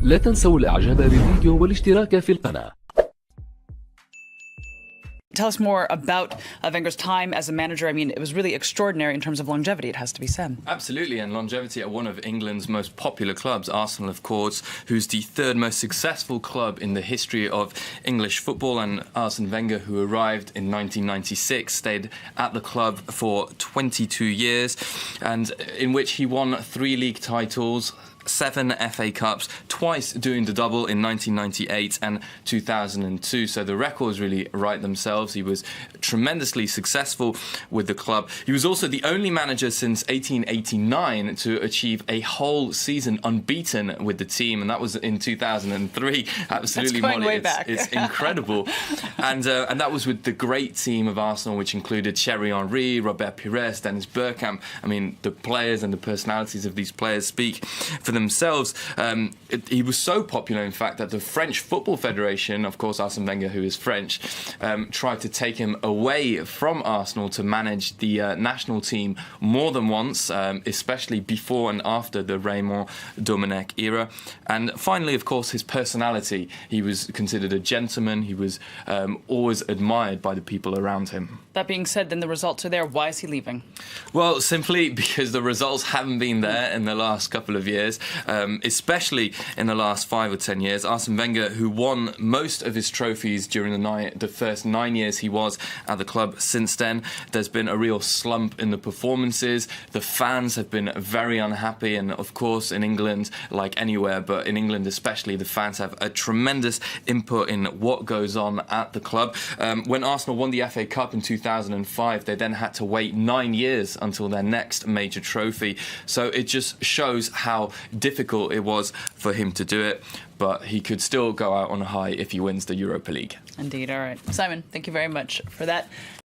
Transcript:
لا تنسوا الإعجاب بالفيديو والاشتراك في القناة. Tell us more about Wenger's time as a manager. I mean, it was really extraordinary in terms of longevity, it has to be said. Absolutely, and longevity at one of England's most popular clubs, Arsenal, of course, who's the third most successful club in the history of English football. And Arsène Wenger, who arrived in 1996, stayed at the club for 22 years, and in which he won 3 league titles, 7 FA Cups, twice doing the double in 1998 and 2002. So the records really write themselves. He was tremendously successful with the club. He was also the only manager since 1889 to achieve a whole season unbeaten with the team, and that was in 2003. Absolutely, That's going Molly, way back. It's incredible. and that was with the great team of Arsenal, which included Thierry Henry, Robert Pires, Dennis Bergkamp. I mean, the players and the personalities of these players speak for themselves. He was so popular, in fact, that the French Football Federation, of course Arsène Wenger, who is French, tried to take him away from Arsenal to manage the national team more than once, especially before and after the Raymond Domenech era. And finally, of course, his personality. He was considered a gentleman. He was always admired by the people around him. That being said, then the results are there. Why is he leaving? Well, simply because the results haven't been there in the last couple of years, especially in the last 5 or 10 years. Arsène Wenger, who won most of his trophies during the first 9 years he was at the club. Since then, there's been a real slump in the performances. The fans have been very unhappy, and of course in England, like anywhere, but in England especially, the fans have a tremendous input in what goes on at the club. When Arsenal won the FA Cup in 2005, they then had to wait 9 years until their next major trophy. So it just shows how difficult it was for him to do it, but he could still go out on a high if he wins the Europa League. Indeed. All right. Simon, thank you very much for that.